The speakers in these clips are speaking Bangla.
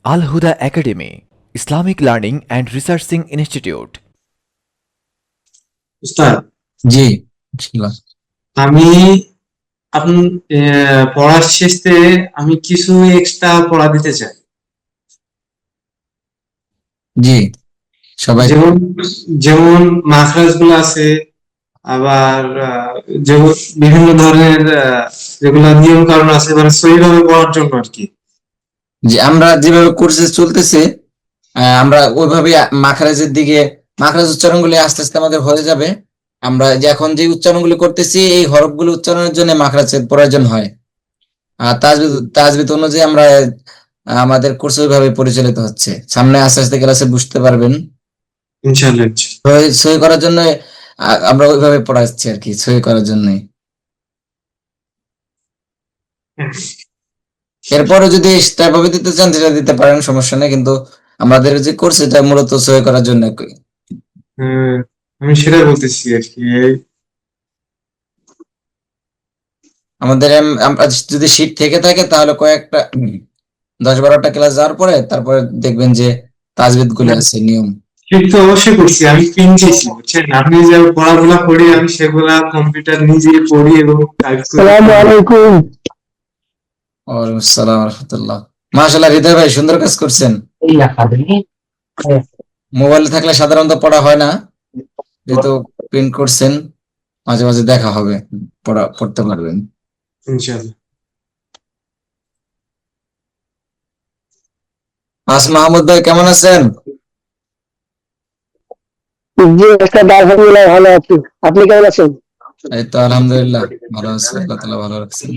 Al Huda Academy, Islamic Learning and Researching Institute. উস্তাদ, জি, ইনশাআল্লাহ। আমি আপনি পড়ার শেষে আমি কিছু এক্সট্রা পড়া দিতে চাই। জি, সবাই যেমন যেমন মাখরাজ গুলো আছে, আবার যেমন বিভিন্ন ধরনের যেগুলো নিয়ম কানুন আছে, মানে সহিভাবে পড়ার জন্য আর কি। যে আমরা যেভাবে কোর্সে চলতেছে আমরা ওইভাবে মাখরাজের দিকে মাখরাজ উচ্চারণগুলি আস্তে আস্তে আমাদের হয়ে যাবে। আমরা যে এখন যে উচ্চারণগুলি করতেছি এই হরফগুলো উচ্চারণের জন্য মাখরাজের প্রয়োজন হয়। আর তাজবিদ অনুযায়ী আমরা আমাদের কোর্স ওইভাবে পরিচালিত হচ্ছে। সামনে আস্তে আস্তে ক্লাসে বুঝতে পারবেন। ইনশাআল্লাহ। সহি করার জন্য আমরা ওইভাবে পড়াচ্ছি আর কি, সহি করার জন্যই। এরপরে যদি এক্সট্রাভাবে দিতে চান সেটা দিতে পারেন, সমস্যা নেই, কিন্তু আমাদের যে কোর্স এটা মূলত সহি করার জন্য। আমি সেটা বলতেছি আর কি। আমাদের আমরা যদি শীট থেকে থাকে তাহলে কয়েকটা 10-12টা ক্লাস যাওয়ার পরে তারপরে দেখবেন যে তাজবিদ গুলি আছে নিয়ম। ঠিক তো অবশ্যই করছি, আমি কিনতেছি বুঝছেন। আপনি যে পড়াগুলা করি আমি সেগুলা কম্পিউটার নিজে পড়ি এবং টাইপ করি। আসসালামু আলাইকুম। ওয়ালাইকুম আসসালাম ওয়া রাহমাতুল্লাহ। মাশাআল্লাহ, হৃদয় ভাই সুন্দর কাজ করছেন। মোবাইলে থাকলে সাধারণত পড়া হয় না, যেহেতু প্রিন্ট করছেন মাঝে মাঝে দেখা হবে, পড়তে পারবেন ইনশাআল্লাহ। মাহমুদ ভাই কেমন আছেন? জি ওস্তাদ, আলহামদুলিল্লাহ ভালো আছি। আপনি কেমন আছেন? এই তো আলহামদুলিল্লাহ ভালো আছি, আল্লাহ তাআলা ভালো রাখছেন।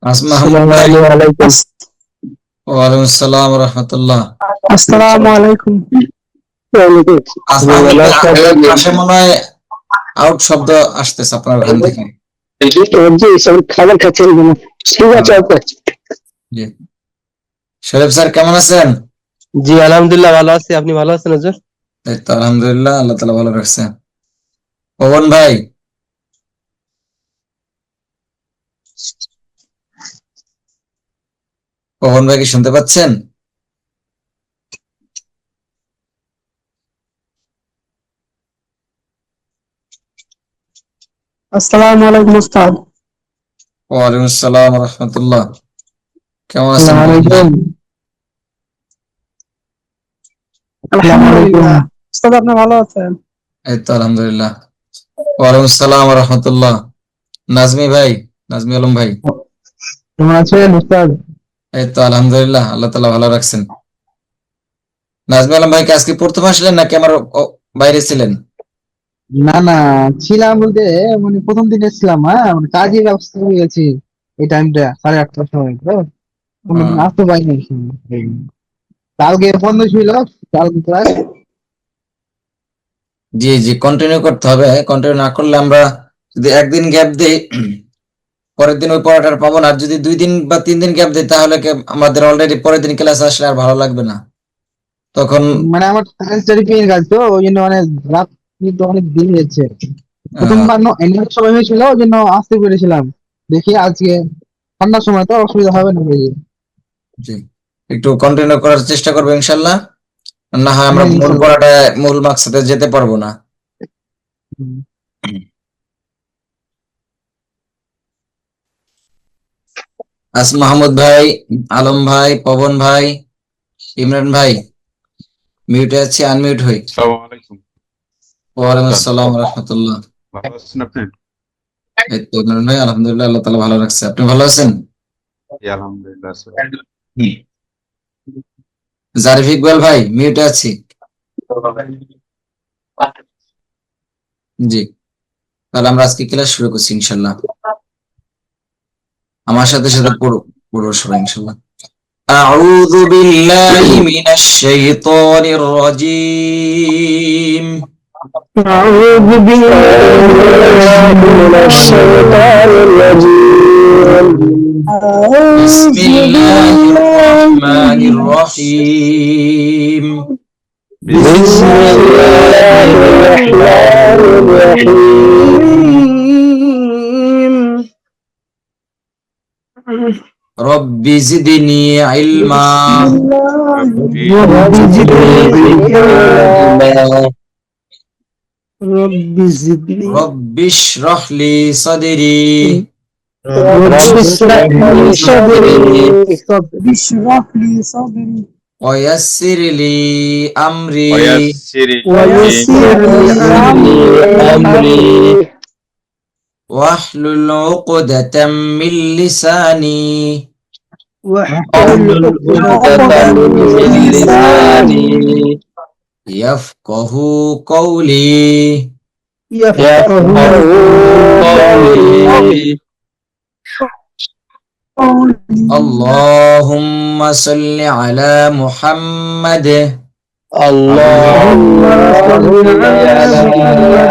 আসসালামু আলাইকুম। ওয়ালাইকুম আসসালাম ওয়া রাহমাতুল্লাহ। আসসালামু আলাইকুম। পাশে মনে হয় আউট শব্দ আসতেছে আপনার ওখান থেকে। জি সব খাবার খাচ্ছেন কিনা? ঠিক আছে ওকে। জি, শরীফ স্যার কেমন আছেন? জি আলহামদুলিল্লাহ ভালো আছি। আপনি ভালো আছেন হুজুর? এই তো আলহামদুলিল্লাহ, আল্লাহ তাআলা ভালো রাখছে। পবন ভাই, পবন ভাই কি শুনতে পাচ্ছেন? আসসালামু আলাইকুম উস্তাদ। ওয়ালাইকুম আসসালাম ওয়া রাহমাতুল্লাহ। কেমন আছেন? আলহামদুলিল্লাহ। উস্তাদ আপনি ভালো আছেন? এই তো আলহামদুলিল্লাহ। ওয়ালাইকুম আসসালাম ওয়া রাহমাতুল্লাহ। নাজমি ভাই, নাজমি আলম ভাই কেমন আছেন উস্তাদ? এই তো আলহামদুলিল্লাহ, আল্লাহ তাআলা ভালো রাখছেন। নাজমি আলম ভাই কি আজকে প্রথম আসলেন নাকি আমার বাইরে ছিলেন? না না, ছিলাম বলতে মানে প্রথম দিন এসেছিলাম। হ্যাঁ মানে কাজে ব্যস্ত হয়ে গেছি এই টাইমটা 8:30টার সময়। তো কোনদিন আসতে পারিনি। কালকে বন্ধ ছিল, কালকে ক্লাস। জি জি, কন্টিনিউ করতে হবে। কন্টিনিউ না করলে আমরা যদি একদিন গ্যাপ দেই পরের দিন ওই পড়াটা পাবো না। আর যদি 2 দিন বা 3 দিন গ্যাপ দেই তাহলে আমাদের অলরেডি পরের দিন ক্লাস আসলে আর ভালো লাগবে না তখন। মানে আমার সায়েন্স স্টাডি পেয়ে কাজ, তো ওই জন্য মানে রাত কিন্তু অনেক দিন হয়েছে। প্রথমবার এমনি সময় হয়েছিল ওই জন্য আসতে পেরেছিলাম। দেখি আজকে ঠান্ডার সময় তো অসুবিধা হবে না বুঝি। জি, একটু কন্টিনিউ করার চেষ্টা করবো ইনশাল্লাহ, না হয় আমরা হ্যাঁ, মূল ইনশাল্লাহ। পড়াটায় মূল মাকসাদে যেতে পারবো না। হুম। মাহমুদ ভাই, আলম ভাই, পবন ভাই, ইমরান ভাই, মিউটে আছে, আনমিউট হই। আসসালামু আলাইকুম। ওয়ালাইকুম আসসালাম রহমতুল্লাহ। ভালো আছেন আপনি? এই তো ইমরান ভাই, আলহামদুলিল্লাহ, আল্লাহ তাআলা ভালো রাখছে। আপনি ভালো আছেন? জি, আলহামদুলিল্লাহ স্যার। জারিফ ইকবাল ভাই, মিউটে আছি। জি, তাহলে আমরা আজকে ক্লাস শুরু করছি ইনশাল্লাহ। আমার সাথে সাথে পড়বো সবাই ইনশাল্লাহ। أعوذ بالله من الشيطان الرجيم. أعوذ بالله من الشيطان الرجيم. بسم الله الرحمن الرحيم. بسم الله الرحمن الرحيم. رب زدني علما. رب زدني علما. رب زدني. رب اشرح لي صدري. رب اشرح لي صدري. ويسر لي أمري. ويسر ويسر لي أمري. واحلل عقدة من لساني. واحلل عقدة من لساني يفقه قولي. يفقه قولي. اللهم صل على محمد. اللهم صل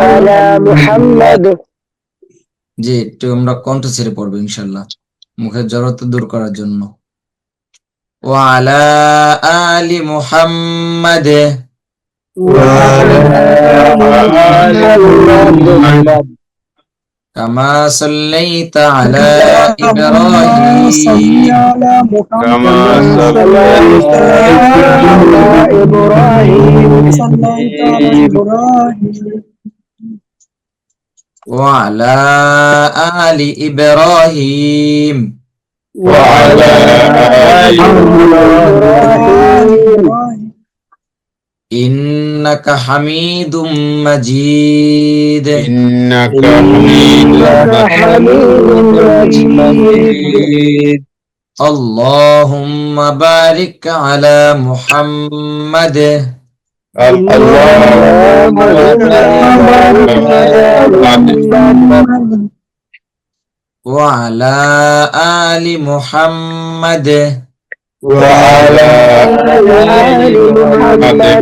على محمد. জি, একটু আমরা কণ্ঠ ছেড়ে পড়বো ইনশাল্লাহ, মুখের জড়তা দূর করার জন্য। وعلى آل محمد. وعلى آل محمد. كما صليت على إبراهيم. كما صليت على إبراهيم. وعلى آل إبراهيم. وعلى آل إبراهيم إنك حميد مجيد. إنك حميد مجيد. اللهم بارك على محمد. اللهم بارك على محمد وعلى آل محمد. وعلى آل محمد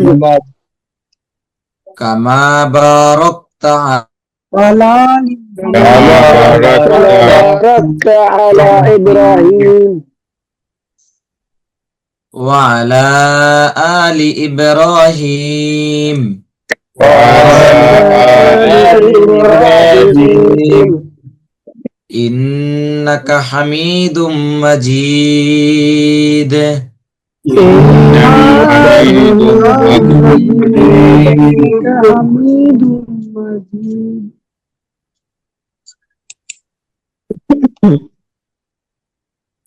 كما باركت كما باركت على إبراهيم وعلى آل إبراهيم. وعلى آل إبراهيم إنك حميد مجيد. إنك حميد مجيد.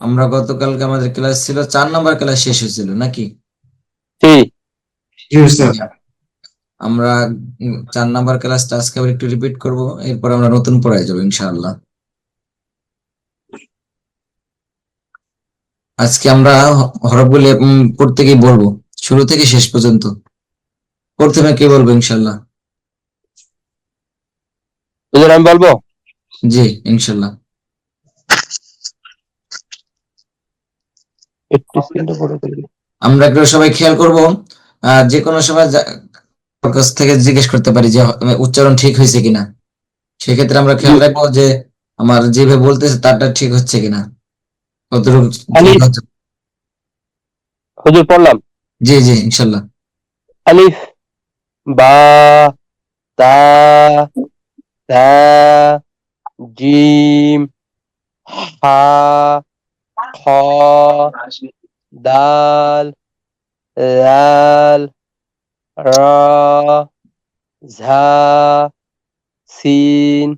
আমরা গতকালকে আমাদের ক্লাস ছিল 4 নম্বর ক্লাস শেষ হয়েছিল নাকি? জি স্যার। আমরা 4 নম্বর ক্লাসটা আজকে আবার একটু রিপিট করব, এরপর আমরা নতুন পড়ায় যাবো ইনশাআল্লাহ। আজকে আমরা হরফগুলি পড়তে গিয়ে বলবো শুরু থেকে শেষ পর্যন্ত। প্রথমে কে বলবো ইনশাআল্লাহ? আমি বলবো। জি ইনশাআল্লাহ। আমরা একটু সবাই খেয়াল করব, যে কোনো সময় কাছ থেকে জিজ্ঞেস করতে পারি যে উচ্চারণ ঠিক হয়েছে কিনা। সেক্ষেত্রে আমরা খেয়াল রাখবো যে আমার যেভাবে বলতেছে তারটা ঠিক হচ্ছে কিনা, কতটুকু ঠিক হচ্ছে। হুজুর পড়লাম। জি জি ইনশাআল্লাহ। আলিফ, বা, তা, তা জিম হা খ দাল লাল রা ঝা সিন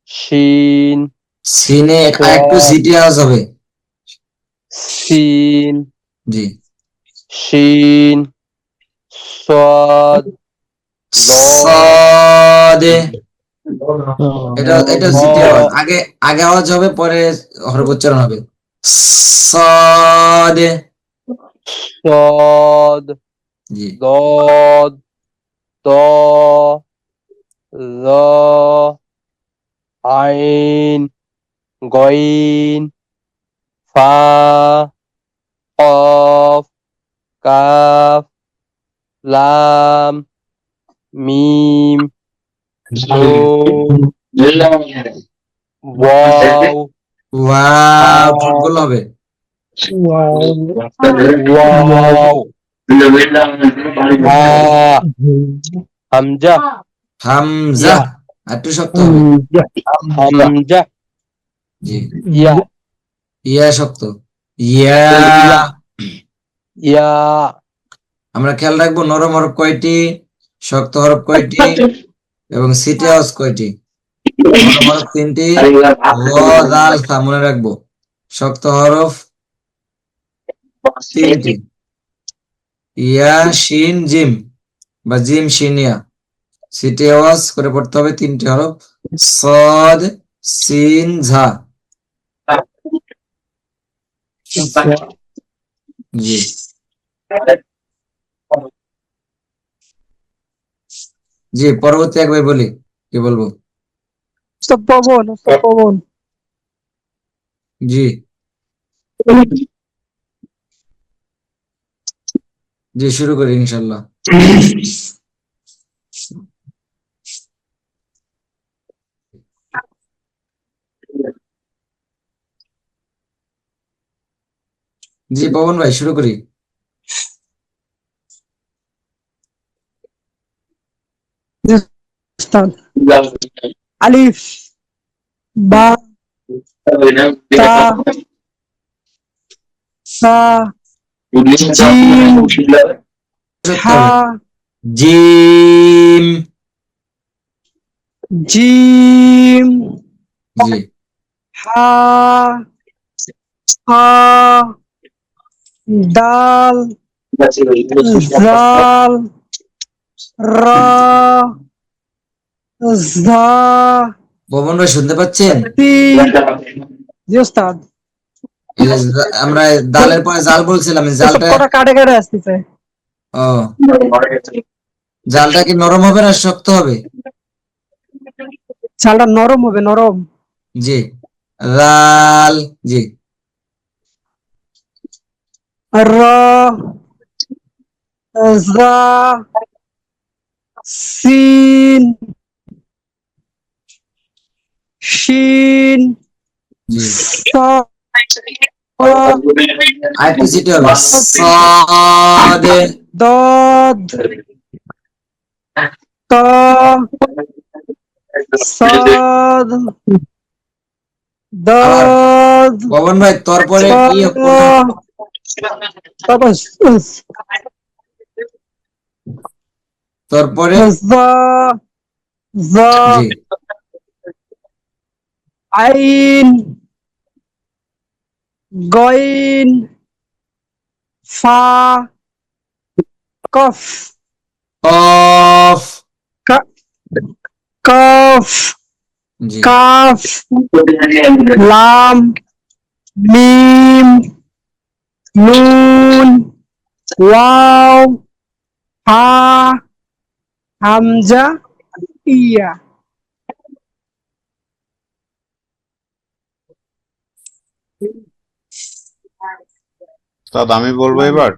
শিন সিনে একটু স সিটি আওয়াজ হবে। সিন জি। শিন সদ দ সদে, এটা ভ জিটি আওয়াজ, আগে আগে আওয়াজ হবে, পরে হরফ উচ্চারণ হবে। সদে। সদ জি। দদ দ ল আইন গইন ফা কফ কাফ লাম মিম নুন ওয়াও ওয়াও, ঠোঁট হা গোল হবে। ওয়াও হা হামজা হামজা, ইয়া একটু শক্ত হবে। হামজা জি। ইয়া ইয়া শক্ত। ইয়া। ইয়া ইয়া আমরা খেয়াল রাখবো নরম হরফ কয়টি, শক্ত হরফ কয়টি, এবং সিটি আওয়াজ কয়টি। নরম হরফ 3টি, ল দাল সা মনে রাখবো। শক্ত হরফ 3টি, ইয়া শিন জিম বা জিম শিন ইয়া। সিটি আওয়াজ করে পড়তে হবে 3টি হরফ, সদ সিন ঝা। জি। জি, পরবর্তী একবার বলি, কি বলবো? পবন জি। জি, শুরু করি ইনশাল্লাহ। জি পবন ভাই, শুরু করি। উস্তাদ আলিফ বা তা সা জিম শক্ত হা হবে। জিম। জিম জি। হা হা দাল জাল রা জা পবন ভাই শুনতে পাচ্ছেন? সিন। জি উস্তাদ, এই যে আমরা দালের পরে জাল বলছিলাম, এই এসব জালটা, কটা কাটে কাটে আসতেছে। ও, জালটা কি নরম হবে না শক্ত হবে? চালটা নরম হবে, নরম। জি। রাল। জি। রা জা সিন শিন জি। সদ আরেকটু সিটি হবে। সদে। দদ ত সদ আবার দদ পবন ভাই, তোর পরে ত কি কোন, তারপর তোর পরে? জা জা জি। আইন গইন ফা কফ কফ। কা- কফ জি। কাফ লাম মিম নুন ওয়াও হা হামজা ইয়া। উস্তাদ আমি বলবো এবার।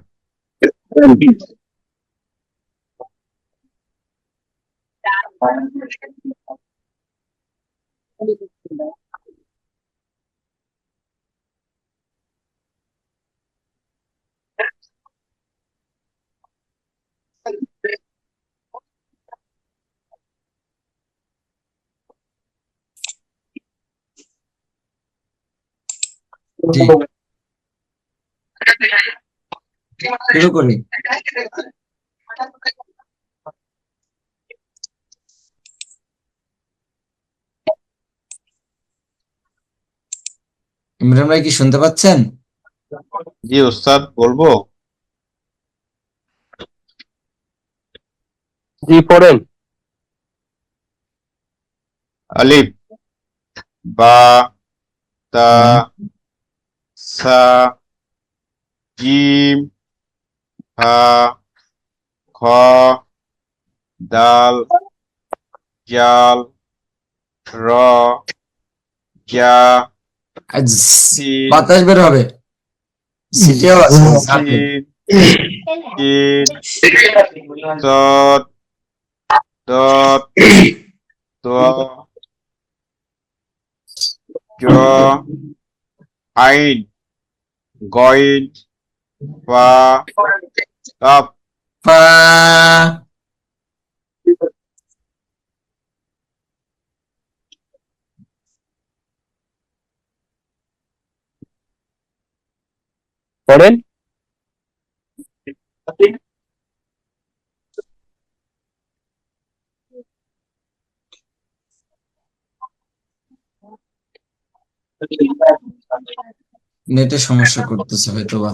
জি শুরু করি। ইমরান ভাই কি শুনতে পাচ্ছেন? জি ওস্তাদ, বলবো? জি পড়েন। আলিফ, বা, তা, সা, জিম, হা, খ, দাল, জাল, র, জা, আজ সিন, বাতাস বের হবে, সিটিও আছে সাথে। সিন, সদ, দত, ত, জ, আইন, গইন, ফা, কাফ। ফা, পড়েন। নেটে সমস্যা করতেছে হয়তো বা।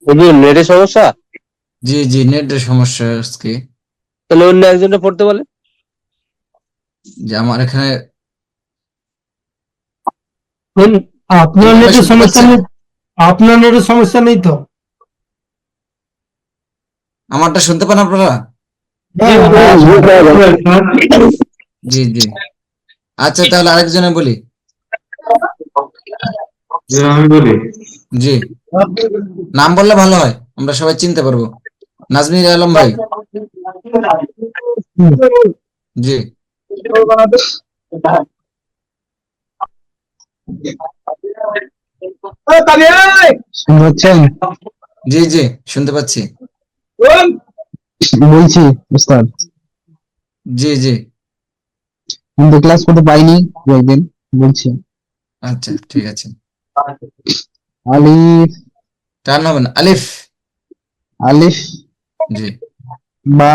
হুজুর নেটের সমস্যা? জি জি নেটের সমস্যা আজকে। তাহলে অন্য একজনটা পড়তে বলে। যে আমার এখানে আপনার ভাই নেটের শুনতে সমস্যা পাচ্ছেন? নেই, আপনার নেটের সমস্যা নেই তো? আমারটা শুনতে পান আপনারা? জি জি আচ্ছা তাহলে আরেকজনে বলি। যে আমি বলি, জি নাম বললে ভালো হয়, আমরা সবাই চিনতে পারবো। নাজমির আলম ভাই। জি শুনতে পাচ্ছেন? জি জি শুনতে পাচ্ছি। বলছি উস্তাদ, জি জি আমি তো ক্লাস করতে পাইনি দু একদিন, বলছি। আচ্ছা ঠিক আছে, আলিফ, টান হবে না। আলিফ, আলিফ, জি বা,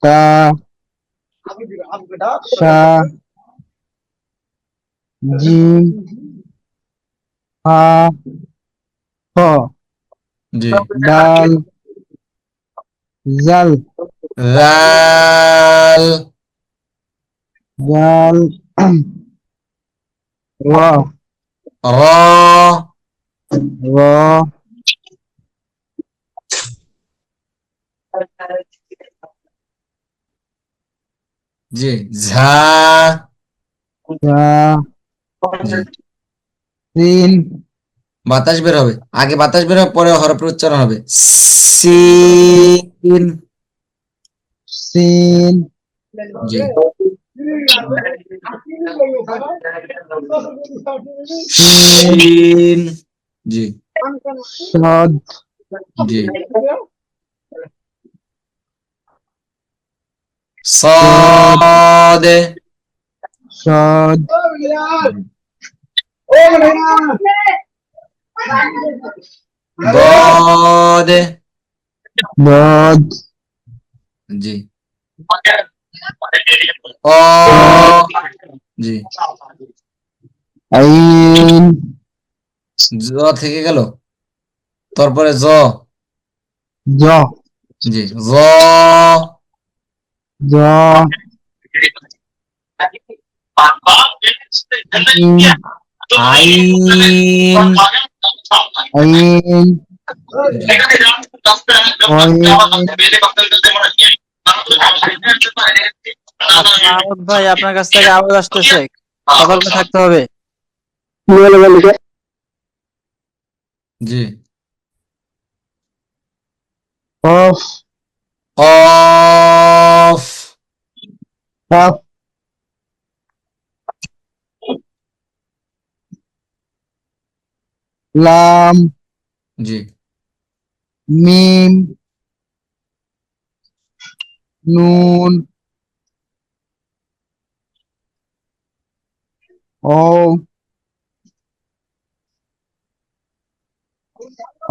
তা, সা, জিম, হা, খ, জি ডাল, জাল, রাল, জাল, র, র, র, জি ঝা, ঝা, জি সিন, বাতাস বের হবে, আগে বাতাস বের হবে পরে হরফের উচ্চারণ হবে। সিন, সিন, জি সিন, শিন, জি সদ, জি সদ, সদ, সদ, দদ, দদ, জি অ, জি আইন, জ থেকে গেল, তারপরে জ, জ, জি জ, জ, ইন, আইন, আইন, মাহমুদ ভাই আপনার কাছ থেকে আওয়াজ আসতেছে, সতর্ক থাকতে হবে। জি। Of of. কাফ লাম জি। মিম নুন ও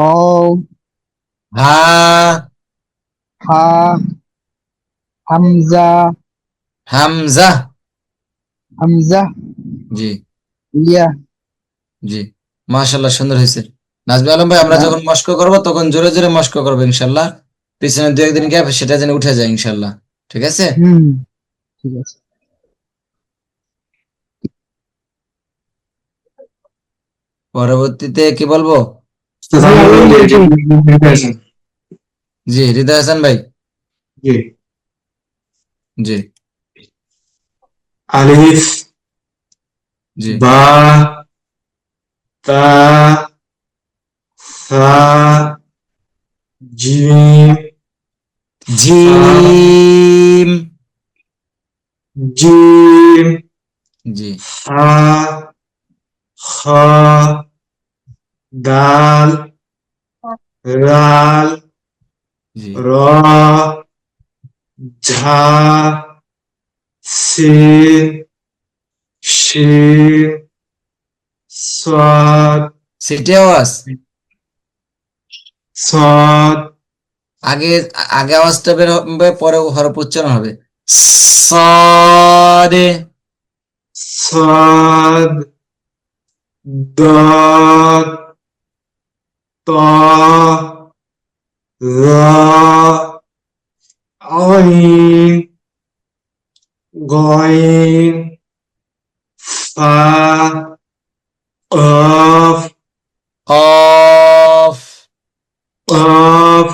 ও হা। হা হামজা হামজা। হামজা জি। ইয়া জি, মাশাআল্লাহ, সুন্দর হয়েছে। নাজমুল আলম ভাই, আমরা যখন মস্ক করব তখন জোরে জোরে মস্ক করবো ইনশাল্লাহ। পিছনে দু একদিন গ্যাপ সেটা যেন উঠে যায় ইনশাল্লাহ। ঠিক আছে? হুম ঠিক আছে। পরবর্তীতে কি বলবো? জি, হৃদয় হাসান ভাই। জি। জি। আলিফ জি। বা তা সা জিম জিম। জিম জি। হা খা দাল রাল জি। র ঝা সিন শিন সাদ সিটি আওয়াজ সাদ আগে, আগে আওয়াজটা বের হবে, পরে হরফ উচ্চারণ হবে। সাদে। সাদ দাদ তা রা আইন গইন ফা قاف কফ। قاف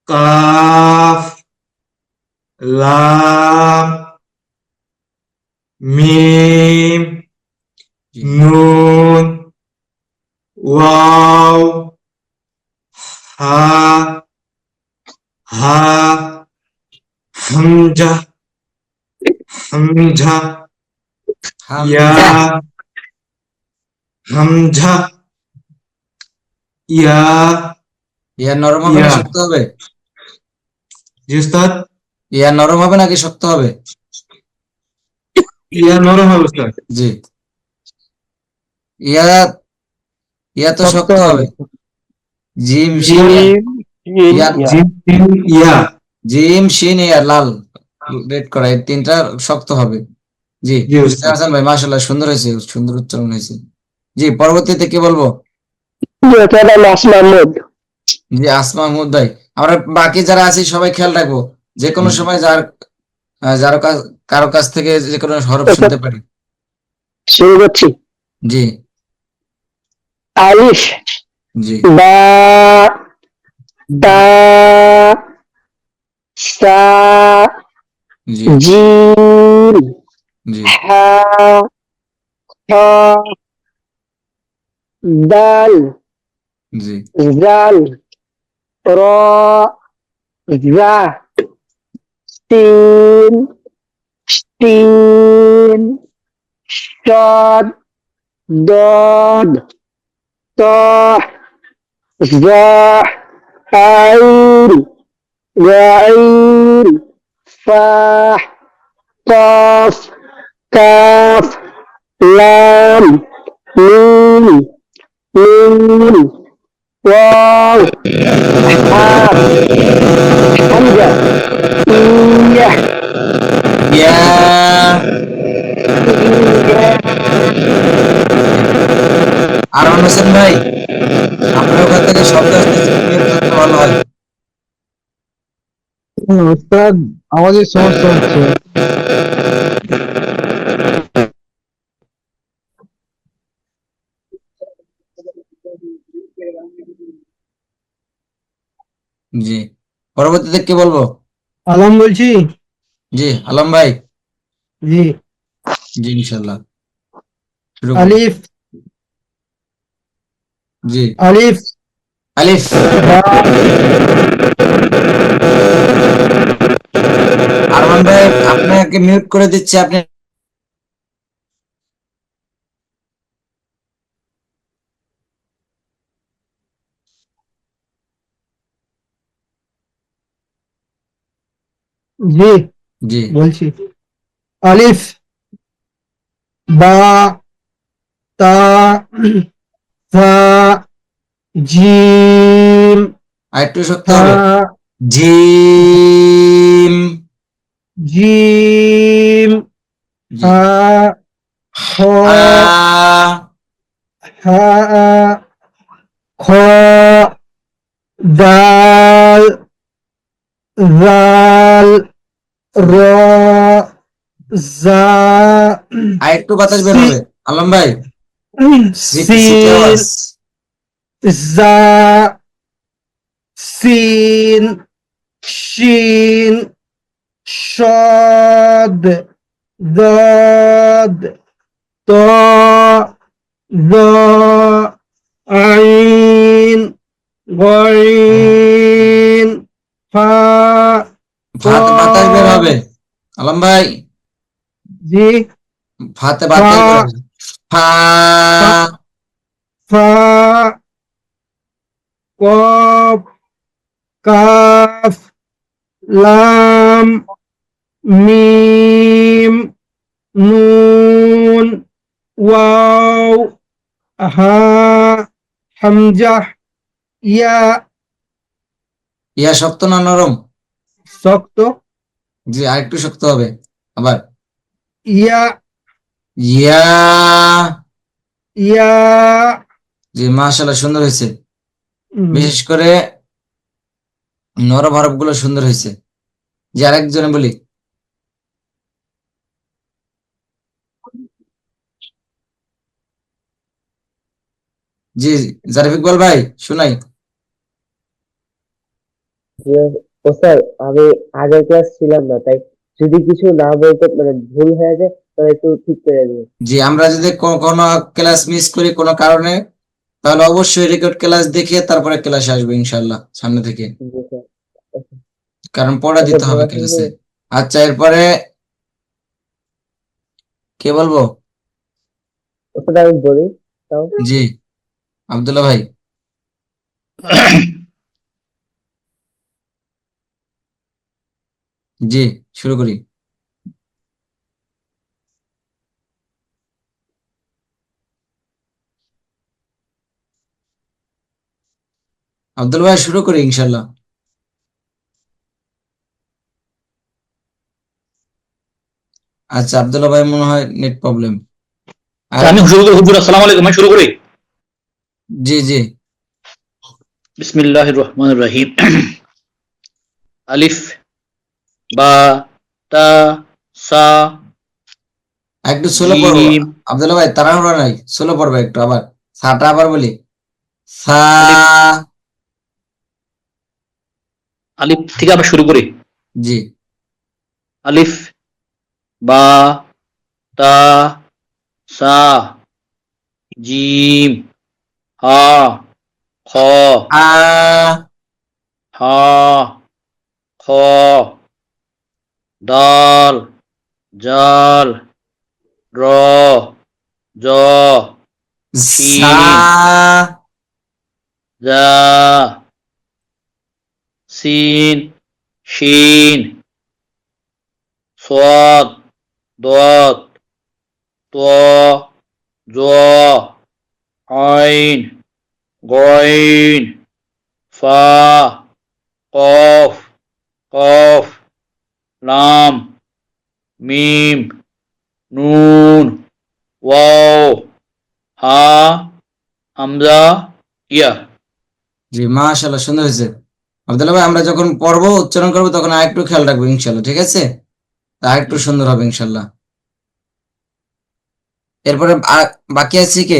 قاف لام ميم জি। نون واو ها ها همزة همزة يا হামজা। همزة يا ইয়া নরম হবে না ইয়া শক্ত হবে? জি উস্তাদ ইয়া নরম হবে নাকি শক্ত হবে? ইয়া নরম হবে উস্তাদ জি। ইয়া, ইয়া তো শক্ত শক্ত হবে। হবে। জিম শিন ইয়া। জিম শিন ইয়া। ইয়া। জিম জিম ইয়া জিম শিন ইয়া লাল রেড করা, এই তিনটা শক্ত হবে। জি। জি হৃদয় উস্তাদ হাসান ভাই, মাশাআল্লাহ, সুন্দর হয়েছে, সুন্দর উচ্চারণ হয়েছে। জি, পরবর্তীতে কি বলবো? মাহমুদ। জি, আসমা মাহমুদ ভাই। আমরা বাকি যারা আছি সবাই খেয়াল রাখবো, যে কোনো সময় যার কারো কাছ থেকে যে কোনো হরফ শুনতে পারি। শুরু করছি। জি। আলিফ জি। বা তা সা জি। জিম জি। হা খা দাল জি। জাল র জা তিন তিন صاد ضاد طاء ظاء عين غين فاء قاف كاف لام ميم نون واو حاء حمزة إيه ইয়া। আরমান হোসেন ভাই, আপনার ওখান থেকে শব্দ আসতেছে, clear থাকলে ভালো হয়। উস্তাদ আমাদের সমস্যা হচ্ছে। জি, পরবর্তীতে কে বলবো? আলম বলছি। জি, আলম ভাই। জি। জি, ইনশাল্লাহ শুরু করুন। আলিফ। জি, আলিফ। আলিফ। বা। আরমান ভাই, আপনাকে মিউট করে দিচ্ছি, আপনি। জি জি, বলছি। আলিফ, বা, তা, সা, জিম, আর একটু শক্ত হা, হবে। জিম। জিম, জি, হা, খ, আ, হা, খ, দাল, জাল, র, জা, আর একটু বাতাস বের সি, হবে আলম ভাই। সিটি সিটি সিন, আওয়াজ। জা, সিন, শিন, صاد ضاد طاء ظاء عين غين فاء ভাতে বাতাস বের হবে قاف আলম ভাই। জি ভাতে ফা বাতাস বের হবে। ফা। ফা فاء قاف কাফ লাম মিম নুন ওয়াও হা হামজা ইয়া ইয়া শক্ত না নরম? শক্ত জি, আর একটু শক্ত হবে আবার। ইয়া ইয়া। ইয়া জি, মাশাআল্লাহ সুন্দর হয়েছে। উম, বিশেষ করে নরম হরফ গুলো সুন্দর হয়েছে। যে আরেকজনে বলি। জি, জারিফ ইকবাল ভাই শোনাই। ও স্যার, আমি আগের ক্লাস ছিলাম না, তাই যদি কিছু না বলতে মানে ভুল হয়ে যায় তাহলে একটু ঠিক করে দিন। জি, আমরা যদি কোনো ক্লাস মিস করি কোনো কারণে, তাহলে অবশ্যই রেকর্ড ক্লাস দেখে তারপরে ক্লাসে আসবো ইনশাল্লাহ সামনে থেকে, জি স্যার। কারণ পড়া আচ্ছা, দিতে হবে ধরা হলে ক্লাসে। আচ্ছা, এরপরে কে বলবো? ওটা আমি বলি তাও। জি, আব্দুল্লাহ ভাই। জি, শুরু করি। আব্দুল ভাই শুরু করি ইনশাল্লাহ। আচ্ছা, আব্দুল্লাহ ভাই মনে হয় নেট প্রবলেম। আর আমি শুরু করি হুজুর, আসসালামু আলাইকুম, আমি শুরু করি। জি জি, বিসমিল্লাহির রহমানির রহিম। আলিফ, বা, তা, সা, একটু স্লো পড়বো জিম। আব্দুল্লাহ ভাই, তাড়াহুড়া নাই, স্লো পড়বে একটু। আবার সাটা আবার বলি। সা। আলিফ, আলিফ থেকে আবার শুরু করি। জি, আলিফ, বা, তা, সা, জিম, হা, খ, আ, হা, খ, দাল, জাল, র, জ, সা, শিন, জা, সিন, শিন, صاد ضاد طا ظا عين غين فا قاف قاف لام ميم نون واو হা হামজা ইয়া। জি, মাশাআল্লাহ সুন্দর হয়েছে। আব্দুল্লাহ ভাই, আমরা যখন পড়বো উচ্চারণ করবো তখন আরেকটু খেয়াল রাখবো ইনশাল্লাহ, ঠিক আছে? আরেকটু সুন্দর হবে ইনশাল্লাহ। এরপরে বাকি আছে কে?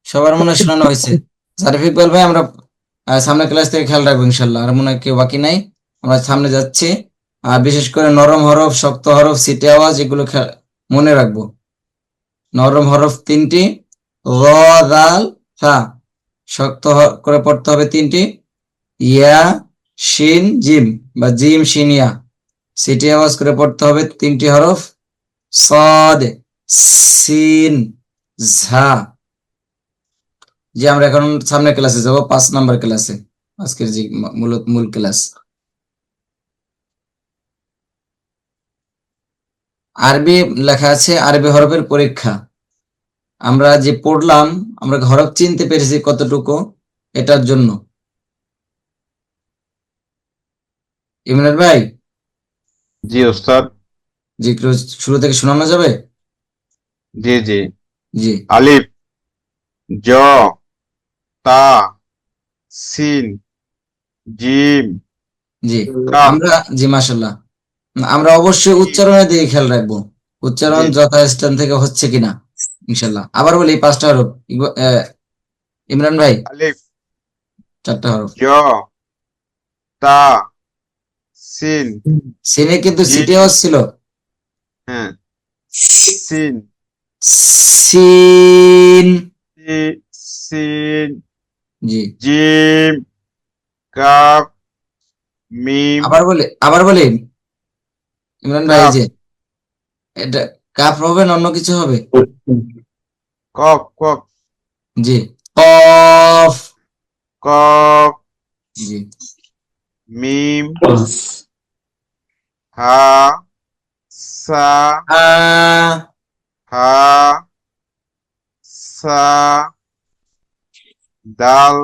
সবার মনে হয় শোনানো হয়েছে। জারিফ ইকবাল ভাই, আমরা সামনে ক্লাস থেকে খেয়াল রাখবো ইনশাল্লাহ। আর মনে হয় কেউ বাকি নাই, আমরা সামনে যাচ্ছি। আর বিশেষ করে নরম হরফ, শক্ত হরফ, সিটি আওয়াজ এগুলো মনে রাখবো। নরম হরফ 3টি, র, দাল, ফা। শক্ত করে পড়তে হবে 3টি, ইয়া, শিন, জিম বা জিম, শিন, ইয়া। সিটি আওয়াজ করে পড়তে হবে 3টি হরফ, সদ, সিন, ঝা। যে আমরা এখন সামনে ক্লাসে যাব, 5 নাম্বার ক্লাসে, আজকের যে মূল ক্লাস। আরবি লেখা আছে আরবি হরফের পরীক্ষা। আমরা যে পড়লাম, আমরা হরফ চিনতে পেরেছি কতটুকু, এটার জন্য। ইমরান ভাই, জি ওস্তাদ। যে একটু শুরু থেকে শোনানো যাবে? জি জি। জি আলিফ, জ, তা, সিন, জিম, জি কাফ। আমরা, জি মাশাল্লাহ, আমরা অবশ্যই উচ্চারণের দিকে খেয়াল রাখবো, উচ্চারণ জি। যথাস্থান থেকে হচ্ছে কিনা ইনশাল্লাহ। আবার বলি 5টা হরফ, ইমরান ভাই। আলিফ, 4টা হরফ। জ, তা, সিন, সিনে কিন্তু জিম। সিটি আওয়াজ ছিল। হ্যাঁ, সিন, সিন, সিন, জি জিম, কাফ, মিম, আবার বলি ইমরান ভাই, কাফ, যে এটা কাফ হবে না অন্য কিছু হবে? কফ, কফ, জি কফ, কফ, জি মিম, হা, সা, আ, হা, সা, দাল,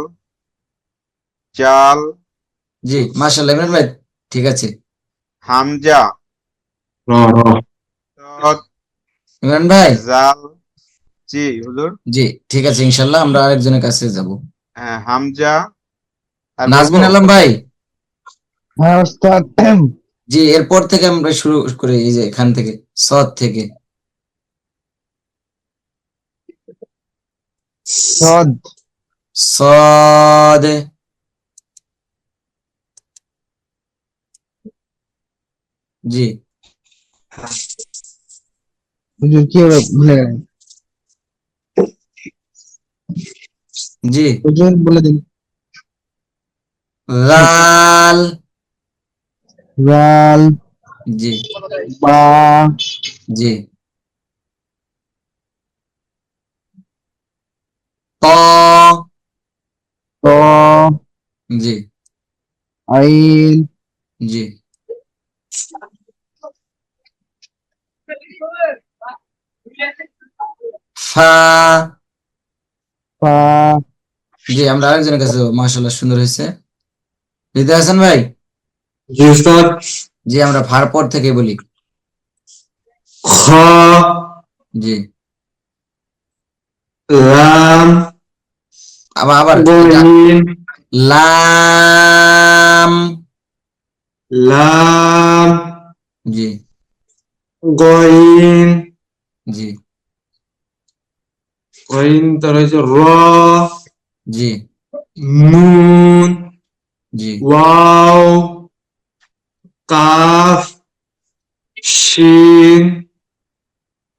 জাল, জি মাশাআল্লাহ ইমরান ভাই, ঠিক আছে। হামজা, সদ, ইমরান ভাই, জাল। জি হুজুর। জি ঠিক আছে, ইনশাল্লাহ আমরা আরেকজনের কাছে যাব। হ্যাঁ, হামজা। আর নাজমিন বলবো? আলম ভাই, হ্যাঁ ওস্তাদ। জি এরপর থেকে আমরা শুরু করি, এই যে এখান থেকে, সদ থেকে। সদ, সদ, জি হুজুর কি হবে ভুলে গেলেন? জি হুজুর বলে দিন। লাল, রাল, জি বা, জি ত, ত, জি আইন, জি ফা, পা, জি আমরা আরেকজনের কাছে যাবো। মাশাআল্লাহ সুন্দর হয়েছে। হৃদয় হাসান ভাই, জি ওস্তাদ। জি আমরা ফার পর থেকে বলি। খ, জি লাম, আবার গইন, লাম, লাম, জি গইন, জি গইন, তার হচ্ছে র, জি নুন, জি ওয়াও, কাফ, শিন,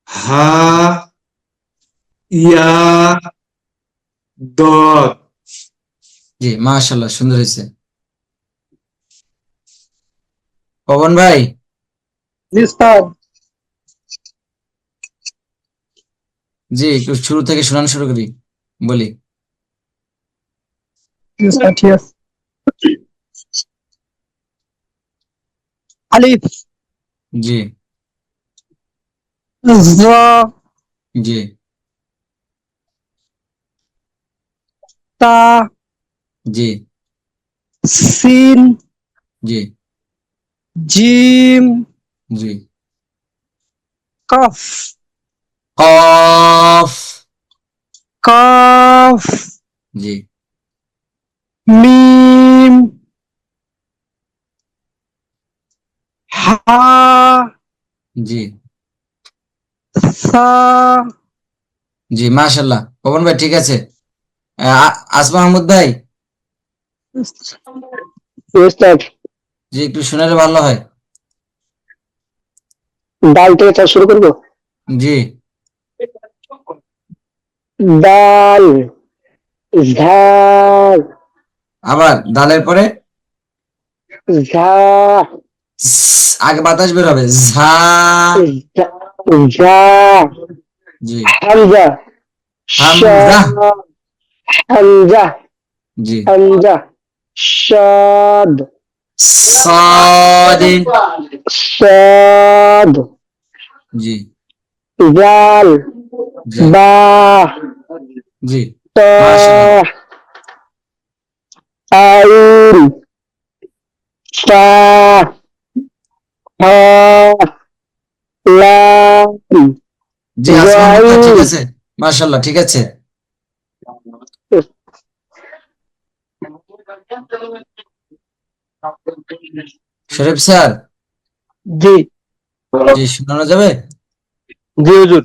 হা, ইয়া, দদ। জি মাশাআল্লাহ সুন্দর হয়েছে। পবন ভাই, জি উস্তাদ। জি একটু শুরু থেকে শোনানো শুরু করি, বলি। জি উস্তাদ, ঠিক আছে। আলিফ, জি জ, জি তা, জি সিন, জি জিম, জি কফ, কফ, কফ, জি মিম, হা, জি সা, জি মাশাআল্লাহ পবন ভাই, ঠিক আছে। আসমা মাহমুদ ভাই, উস্তাদ জি একটু শোনালে ভালো হয়। ডাল থেকে চা শুরু করবো। জি ডাল, ঝাল, আবার দালের পরে ঝা, আগে বাতাস বের হবে, ঝা। ঝা, জি হামজা, হামজা। হামজা, জি হামজা, শাদ, সাদ। শাদ, জি জাল, জি বা, জি তা, মাশাআল্লাহ। আইন, সা, হা, লাম, জি আসমা মুক্তার ঠিক জাইন। আছে, মাশাআল্লাহ ঠিক আছে। শরীফ স্যার, জি জি শোনানো যাবে? জি হুজুর।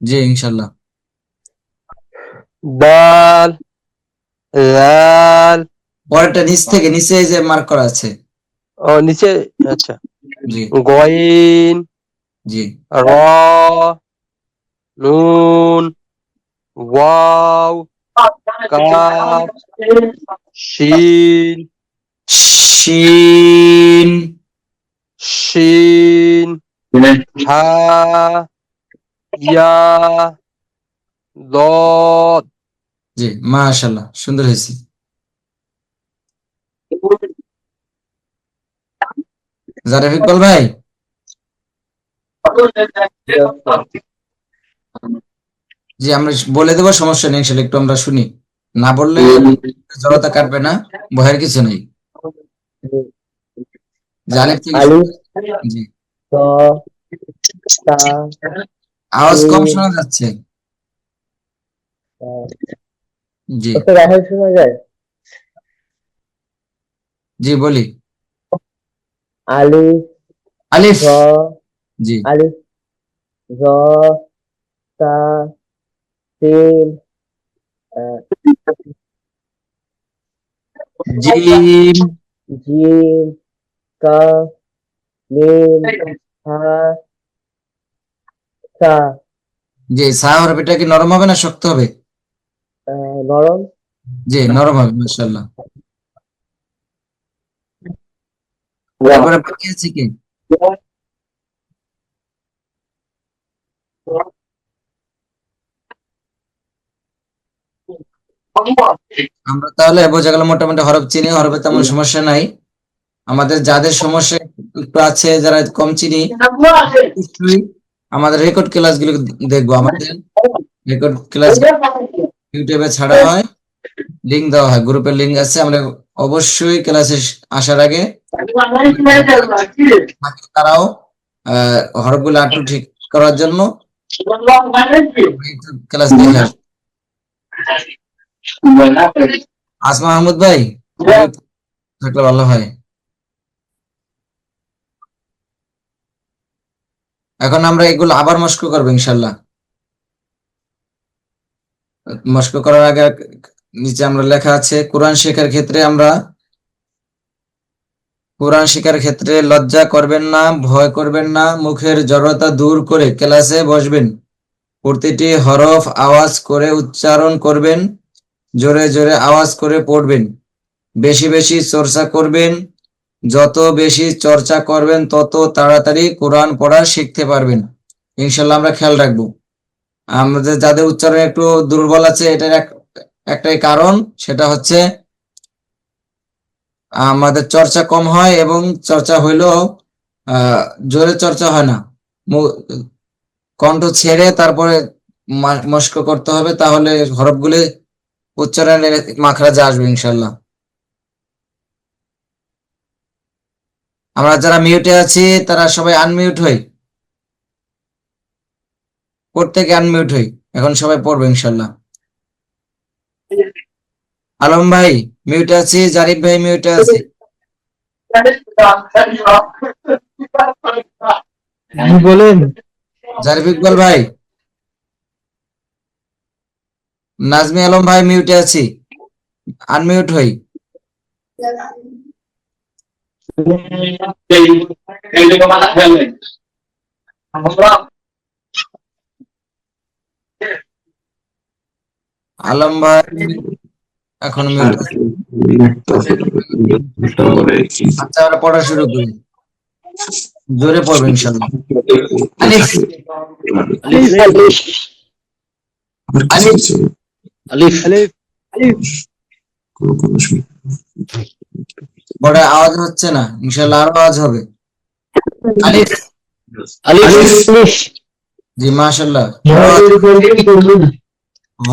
জি ইনশাআল্লাহ। দাল, লাল, পরেরটা নিচ থেকে, নিচে এই যে মার্ক করা আছে। ও নিচে, আচ্ছা। জি গইন, জি র, নুন, ওয়াও, কাফ, শিন, শিন, শিন, হা, ইয়া, দদ। জি মাশাআল্লাহ সুন্দর হয়েছে। জারেফ ইকবাল ভাই, জি আমরা বলে দেবো, সমস্যা নেই ইনশাআল্লাহ, একটু আমরা শুনি, না বললে জড়তা কাটবে না, ভয়ের কিছু নেই। জালেব থেকে শুরু আলিফ, করি। জি ত, তা, আওয়াজ কম শিন, শোনা যাচ্ছে। জি ওকে রাখাল শোনা যায়। জি বলি। আলিফ, আলিফ। জ, জি আলিফ, জ, তা, সিন, আহ, জিম। জিম, কাফ, মিম, হা, সা। জি সা হরফ, এটা কি নরম হবে না শক্ত হবে? নরম। জি নরম হবে মাশাআল্লাহ। তারপরে বাকি আছে কি? আমরা তাহলে বোঝা গেল মোটামুটি হরফ চিনি, হরফে তেমন সমস্যা নাই। আমাদের যাদের সমস্যা একটু আছে, যারা কম চিনি, অবশ্যই আমাদের রেকর্ড ক্লাসগুলো দেখবো। আমাদের রেকর্ড ক্লাস ইউটিউবে ছাড়া হয়, লিংক দেওয়া হয়, গ্রুপের লিংক আছে। আমরা অবশ্যই ক্লাসে আসার আগে তারাও হরফগুলো একটু ঠিক করার জন্য ক্লাস দেখে আসবে। আসমা মাহমুদ ভাই থাকলে ভালো হয়। এখন আমরা এগুলো আবার মস্ক করবো ইনশাল্লাহ। মস্ক করার আগে নিচে আমরা লেখা আছে, কোরআন শেখার ক্ষেত্রে লজ্জা করবেন না, ভয় করবেন না, মুখের জড়তা দূর করে ক্লাসে বসবেন, প্রতিটি হরফ আওয়াজ করে উচ্চারণ করবেন, জোরে জোরে আওয়াজ করে পড়বেন, বেশি বেশি চর্চা করবেন, যত বেশি চর্চা করবেন তত তাড়াতাড়ি কোরআন পড়া শিখতে পারবেন ইনশাল্লাহ। আমরা খেয়াল রাখবো, আমাদের যাদের উচ্চারণ একটু দুর্বল আছে, এটার একটাই কারণ, সেটা হচ্ছে আমাদের চর্চা কম হয়, এবং চর্চা হইলেও জোরে চর্চা হয় না, কণ্ঠ ছেড়ে তারপরে মস্ক করতে হবে, তাহলে হরফগুলি উচ্চারণের মাখরাজে আসবে ইনশাল্লাহ। আমরা যারা মিউটে আছি তারা সবাই আনমিউট হই, প্রত্যেকে আনমিউট হই, এখন সবাই পড়বে ইনশাল্লাহ। আলম ভাই মিউটে আছি, জারিফ ভাই মিউটে আছি। বলেন। জারিফ ইকবাল ভাই, নাজমি আলম ভাই মিউটে আছি, আনমিউট হই। আলম ভাই এখন মিউট। আচ্ছা আমরা পড়া শুরু করি, জোরে পড়বে ইনশাআল্লাহ। আলিফ আলিফ আলিফ বড় আওয়াজ হচ্ছে না, ইনশাআল্লাহ আরো আওয়াজ হবে। আলিফ আলিফ জি মাশাআল্লাহ। হ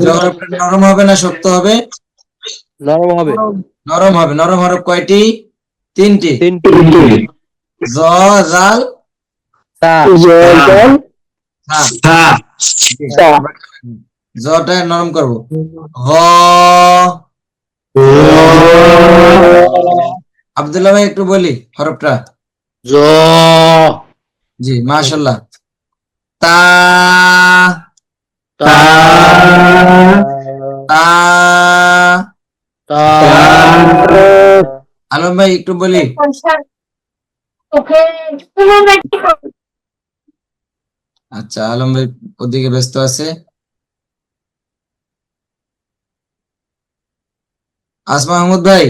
জবরটা নরম হবে না শক্ত হবে? নরম হবে। নরম হবে। নরম হরফ কয়টি? তিনটি। জ জাল তা তা। জটা নরম করব। হ আব্দুল্লাহ ভাই একটু বলি হরফটা। জ জি মাশাআল্লাহ। তা তা তা তা আলম ভাই একটু বলি। আচ্ছা আলম ভাই ওদিকে ব্যস্ত আছে। আসমা মাহমুদ ভাই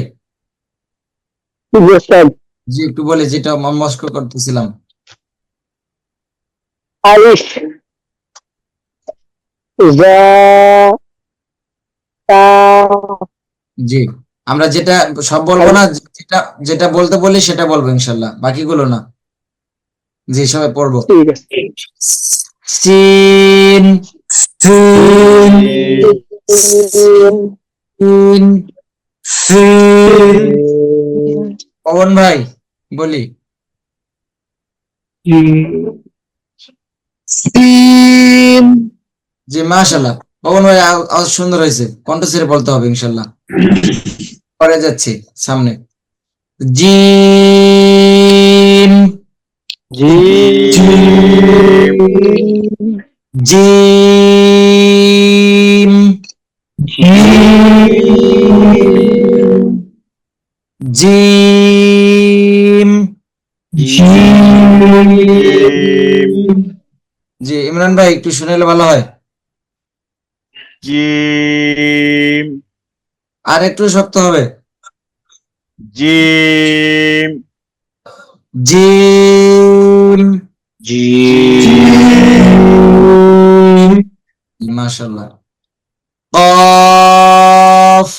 জি একটু বলি, যেটা মস্ক করতেছিলাম। আলিফ জা তা জি আমরা যেটা সব বলবো না, যেটা যেটা বলতে বলি সেটা বলবো ইনশাল্লাহ, বাকিগুলো না। জি সবাই পড়বো। ঠিক আছে। সিন সিন পবন ভাই বলি। সিন জি মাশাআল্লাহ পবন ভাই আওয়াজ সুন্দর হয়েছে, কণ্ঠ ছেড়ে বলতে হবে ইনশাল্লাহ। পরে যাচ্ছি সামনে। জিম জিম জিম জি ইমরান ভাই একটু শুনেলে ভালো হয়। জিম আর একটু শক্ত হবে। জিম জিম মাশাআল্লাহ। কফ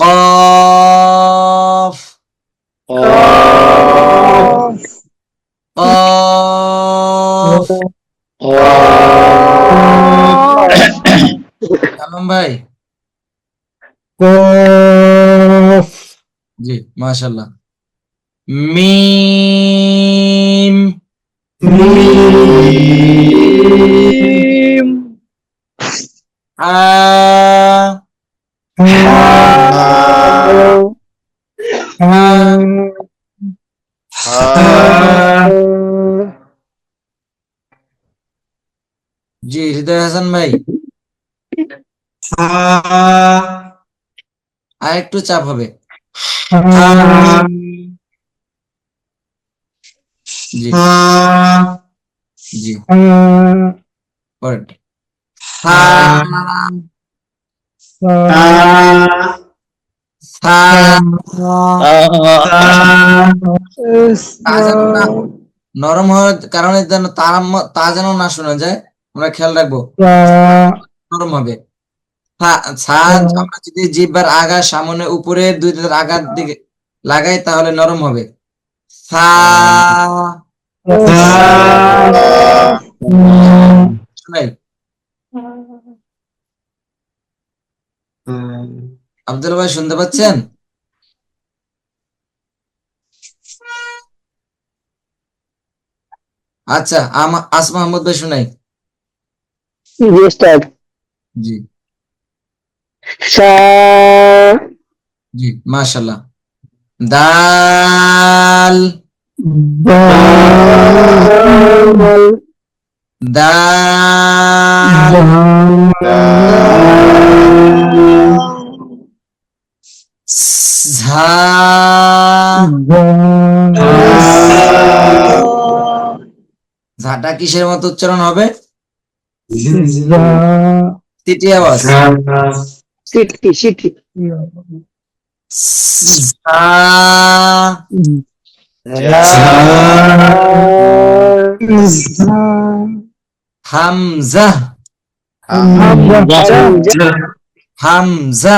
কফ কফ আলম ভাই কফ জি মাশাআল্লাহ। মিম আ জি হৃদয় হাসান ভাই আর একটু চাপ হবে। জি জি পরেরটা। নরম হওয়ার কারণে যেন তা যেন না শোনা যায়, আমরা খেয়াল রাখবো। নরম হবে। আমরা যদি জিহ্বার আগা সামনে উপরে দুই দাঁতের আগার দিকে লাগাই তাহলে নরম হবে। আব্দুল ভাই শুনতে পাচ্ছেন? আচ্ছা আসমা আহমদ ভাই শুনাই। জি জি মাশাআল্লাহ। দাল দাল, ঝা, ঝাটা কিসের মতো উচ্চারণ হবে? সিটি আওয়াজ। সিটি সিটি ঝা, হামজা, হামজা,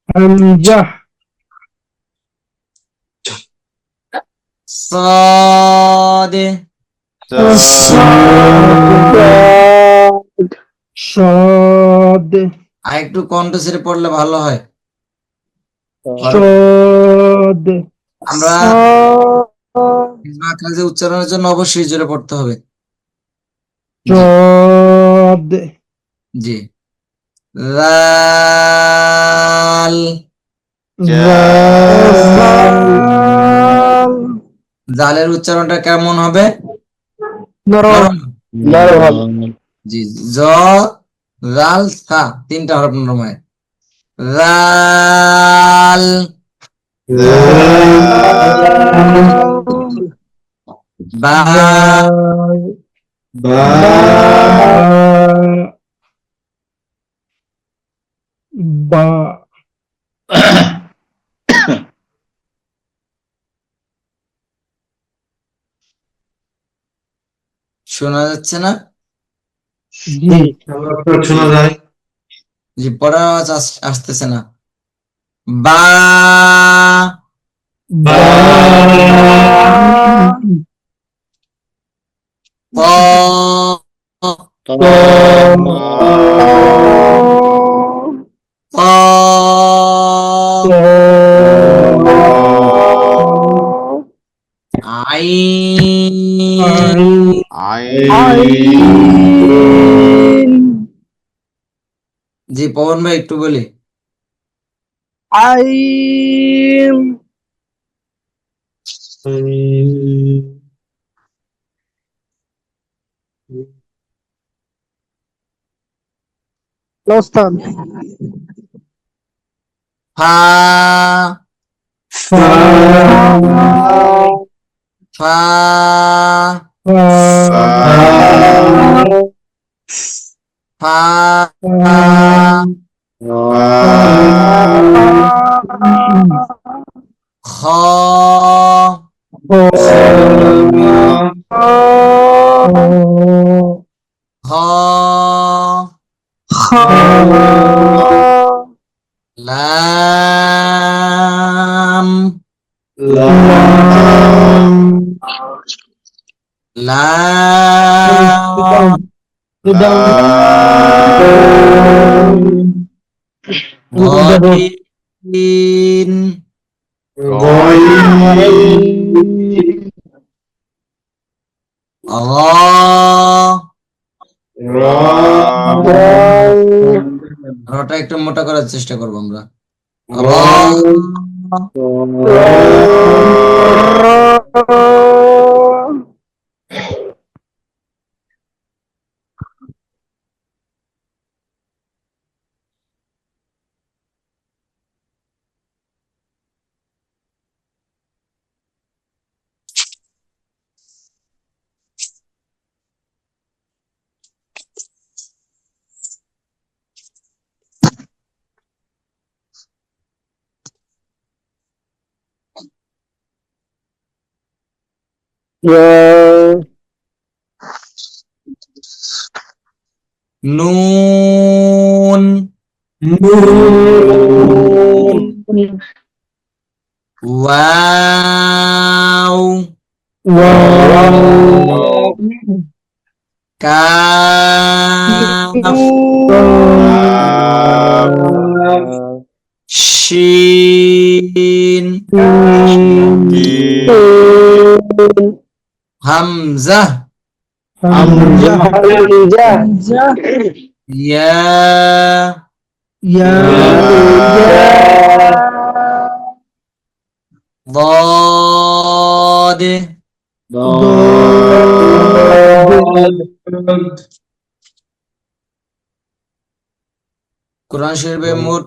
হামজা صاد صاد আর একটু কণ্ঠ ছেড়ে পড়লে ভালো হয়। صاد আমরা মাখরাজে উচ্চারণের জন্য অবশ্যই জোরে পড়তে হবে। صاد জি। লাল, জালের উচ্চারণটা কেমন হবে? নরম। জি। জ, জাল, সা, তিনটা হরফ নরম হয়। জাল, বা, বা শোনা যাচ্ছে না? জি শোনা যায়। জি, পড়ার আওয়াজ আসতেছে না। বা, প, প, আইন। জি, পবন ভাই একটু বলি। আইন লস্তান ফা, ফা, ফা, খ, খ, লাম, লাম, গইন, র, রটা একটু মোটা করার চেষ্টা করবো আমরা। র, নুন, ওয়াও, কাফ, শিন, হামজা, ইয়া, ইয়া ضاد কোরআন শরীফে মোট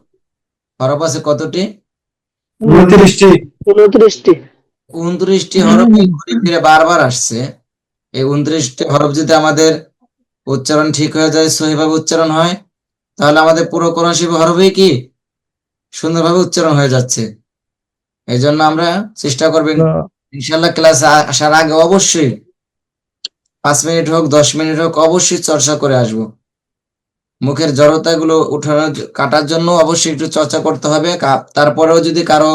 হরফ আছে কতটি? 29টি। 29টি। 29টি হরফ ঘুরে ফিরে বারবার আসছে। এই 29টি হরফ যদি আমাদের উচ্চারণ ঠিক হয়ে যায়, সহিভাবে উচ্চারণ হয়, তাহলে আমাদের পুরো কোরআন শরীফ হরফই কি সুন্দরভাবে উচ্চারণ হয়ে যাচ্ছে। এই জন্য আমরা চেষ্টা করবেন ইনশাল্লাহ ক্লাসে আসার আগে অবশ্যই 5 মিনিট হোক 10 মিনিট হোক অবশ্যই চর্চা করে আসবো। মুখের জড়তা গুলো উঠানোর কাটার জন্য অবশ্যই একটু চর্চা করতে হবে। তারপরেও যদি কারো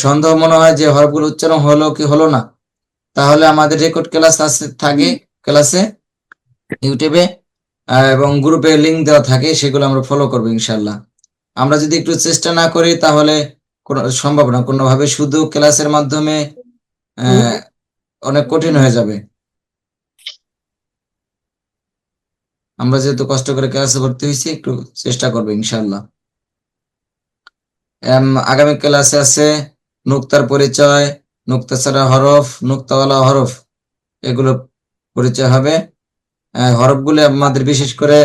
সন্দেহ মনে হয় যে হরফগুলো উচ্চারণ হলো কি হলো না, তাহলে আমাদের রেকর্ড ক্লাস থাকে ক্লাসে ইউটিউবে এবং গ্রুপে লিংক দেওয়া থাকে, সেগুলো আমরা ফলো করবো ইনশাল্লাহ। আমরা যদি একটু চেষ্টা না করি তাহলে কোনো সম্ভব না, কোনোভাবে শুধু ক্লাসের মাধ্যমে অনেক কঠিন হয়ে যাবে। আমরা যেহেতু কষ্ট করে ক্লাসে ভর্তি হয়েছি, একটু চেষ্টা করবো ইনশাল্লাহ। আগামী ক্লাসে আছে নুক্তার পরিচয়, নুক্তা ছাড়া হরফ, নুক্তাওয়ালা হরফ, এগুলো পরিচয় হবে। হরফগুলো আমাদের বিশেষ করে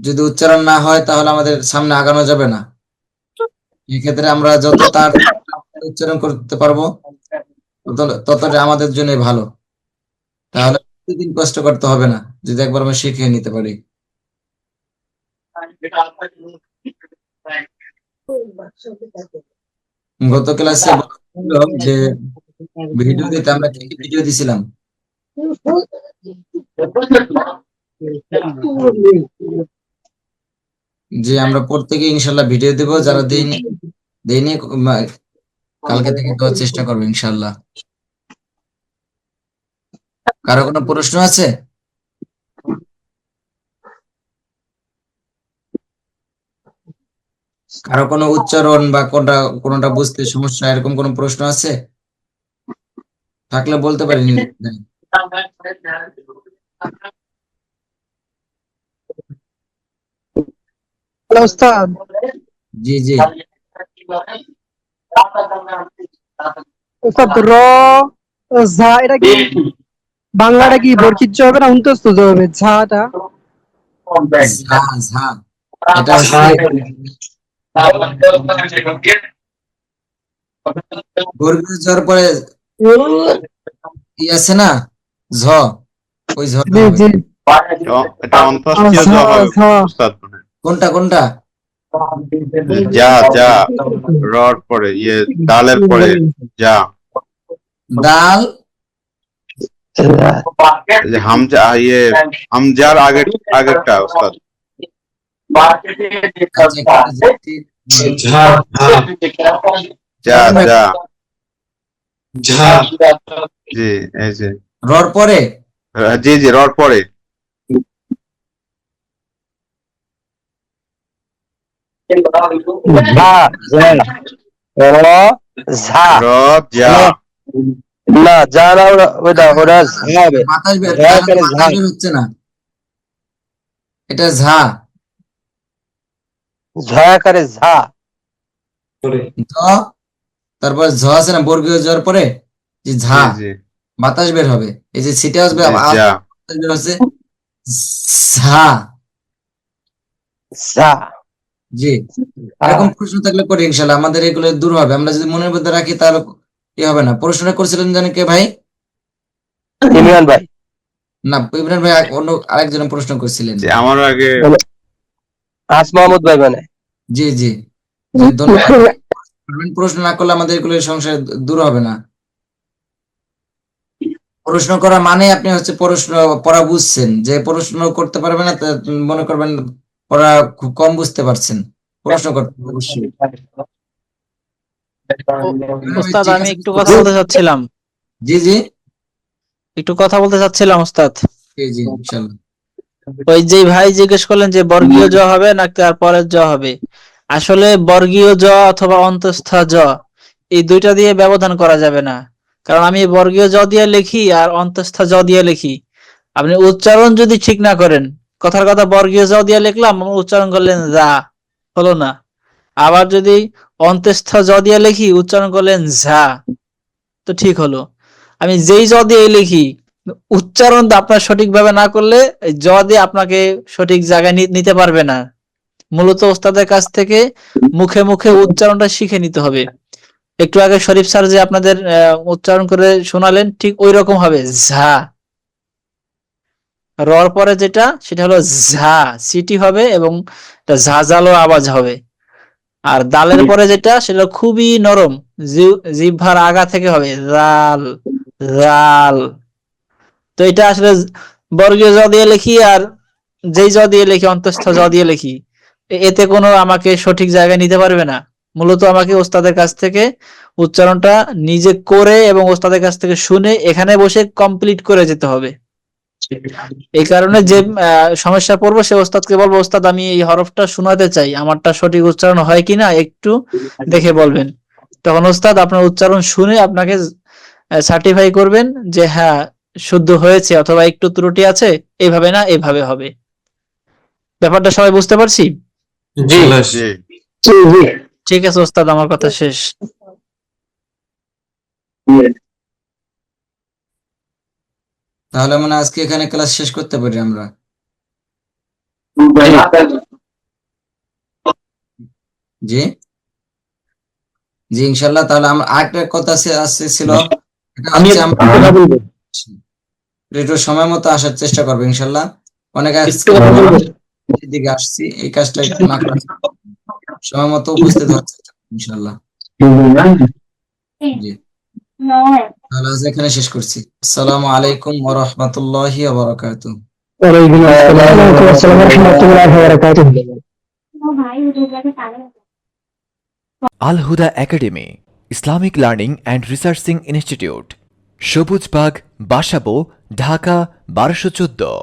যদি উচ্চারণ না হয় তাহলে আমাদের সামনে আগানো যাবে না। এক্ষেত্রে আমরা যত তার উচ্চারণ করতে পারবো ততটা আমাদের জন্য ভালো। তাহলে প্রতিদিন কষ্ট করতে হবে না যদি একবার আমরা শিখে নিতে পারি। গত ক্লাসে যে ভিডিও দিতে আমরা কি কি ভিডিও দিছিলাম? যে আমরা প্রত্যেকে ইনশাল্লাহ ভিডিও দেব, যারা দেয়নি কালকে থেকে দেওয়ার চেষ্টা করবো ইনশাল্লাহ। কারো কোনো প্রশ্ন আছে? কারো কোনো উচ্চারণ বা কোনটা বুঝতে সমস্যা, এরকম কোনো প্রশ্ন আছে? থাকলে বলতে পারি। ওস্তাদ, জি জি। ওস্তাদ র ঝা এটা কি বাংলাটা কি বর্কিত হবে না অন্তস্থ হবে? ঝাটা ঝা ঝা এটা হচ্ছে বর্গীয় ঝর পরে আছে না ঝ, ওই ঝ জি জি। এটা অন্তঃস্থীয় জ হবে উস্তাদ। কোনটা কোনটা? যা যা রর পরে দালের পরে যা। দাল হামজা হামজার আগেরটা উস্তাদ। ঝা যা যা ঝা জি, এই যে রর পরে জি জি রর পরে ঝা র ঝা র যা। না যা না ওটা ঝা হবে। বাতাস বের ঝা করে ঝা। বাতাস বের হচ্ছে না, এটা ঝা। ঝা করে ঝা। জ তারপর ঝ আছে না বর্গীয় জ্বর পরে যে ঝা, জি বাতাস বের হবে। এই যে ছিটে আসবে জি, যা বাতাস বের হচ্ছে ঝা। ঝা। জি, এরকম প্রশ্ন থাকলে করে ইনশাল্লাহ আমাদের এগুলো দূর হবে। আমরা যদি মনের মধ্যে রাখি তাহলে কি হবে না। প্রশ্নটা করছিলেন জানেন কে ভাই? ইমরান ভাই। না, ইমরান ভাই অন্য আরেকজন প্রশ্ন করছিলেন। জি, আমার আগে আস মোহাম্মদ ভাই মানে। জি জি জি, ধন্যবাদ। প্রশ্ন না করলে আমাদের এগুলো সংসার দূর হবে না। প্রশ্ন করা মানে আপনি হচ্ছে পড়া বুঝছেন, যে প্রশ্ন করতে পারবেন না মনে করবেন পড়া খুব কম বুঝতে পারছেন। প্রশ্ন করতে হবে অবশ্যই। ওস্তাদ ঠিক আমি আছে, একটু কথা বলতে চাচ্ছিলাম, জি জি ওস্তাদ। জি জি ইনশাল্লাহ। ওই যে ভাই জিজ্ঞেস করলেন যে বর্গীয় জ হবে না তারপরের জ হবে। আসলে বর্গীয় জ অথবা অন্তঃস্থ জ এই দুইটা দিয়ে ব্যবধান করা যাবে না, কারণ আমি বর্গীয় জ দিয়ে লিখি আর অন্তঃস্থ জ দিয়ে লিখি। আপনি উচ্চারণ যদি ঠিক না করেন, কথার কথা বর্গীয় জ দিয়ে লিখলাম, উচ্চারণ করলেন যা, হলো না। আবার যদি অন্ত্যেষ্ঠ জ দিয়ে লিখি, উচ্চারণ করলেন ঝা, তো ঠিক হলো। আমি যেই জ দিয়ে লিখি, উচ্চারণ আপনার সঠিকভাবে না করলে এই জ দিয়ে আপনাকে সঠিক জায়গায় নিতে পারবে না। মূলত ওস্তাদের কাছ থেকে মুখে মুখে উচ্চারণটা শিখে নিতে হবে। একটু আগে শরীফ স্যার যে আপনাদের উচ্চারণ করে শোনালেন, ঠিক ওই রকম হবে ঝা। রর পরে যেটা, সেটা হলো ঝা, সিটি হবে এবং ঝাঁঝালো আওয়াজ হবে। আর দালের পরে যেটা, সেটা খুবই নরম, জিহ্বার আগা থেকে হবে রাল, রাল। তো এটা আসলে বর্গীয় জ দিয়ে লিখি আর যেই জ দিয়ে লিখি, অন্তঃস্থ জ দিয়ে লিখি, এতে কোনো আমাকে সঠিক জায়গায় নিতে পারবে না। মূলত আমাকে ওস্তাদের কাছ থেকে উচ্চারণটা নিজে করে এবং ওস্তাদের কাছ থেকে শুনে এখানে বসে কমপ্লিট করে যেতে হবে। এই কারণে যে সমস্যা পড়বো, সে ওস্তাদকে বলবো, ওস্তাদ আমি এই হরফটা শোনাতে চাই, আমারটা সঠিক উচ্চারণ হয় কিনা একটু দেখে বলবেন। তখন ওস্তাদ আপনার উচ্চারণ শুনে আপনাকে সার্টিফাই করবেন যে হ্যাঁ শুদ্ধ হয়েছে অথবা একটু ত্রুটি আছে, এইভাবে না এইভাবে হবে। ব্যাপারটা সবাই বুঝতে পারছি? জি ঠিক আছে ওস্তাদ, আমার কথা শেষ। তাহলে মানে আজকে এখানে ক্লাস শেষ করতে পারি আমরা। জি জি ইনশাল্লাহ। তাহলে আমরা আরেকটা কথা ছিল, এটা হচ্ছে আমরা একটু সময় মতো আসার চেষ্টা করবো ইনশাল্লাহ। অনেক দিকে আসছি, এই কাজটা একটু না করে সময় মতো উপস্থিত হচ্ছে ইনশাল্লাহ। জি তাহলে আজ এখানে শেষ করছি। আসসালামু আলাইকুম ওয়া রাহমাতুল্লাহি ওয়া বারাকাতুহু। ওয়ালাইকুম আসসালাম ওয়া রাহমাতুল্লাহি ওয়া বারাকাতুহু। Al Huda academy, Islamic learning and researching institute, Sabujbag, Basabo, Dhaka 1214।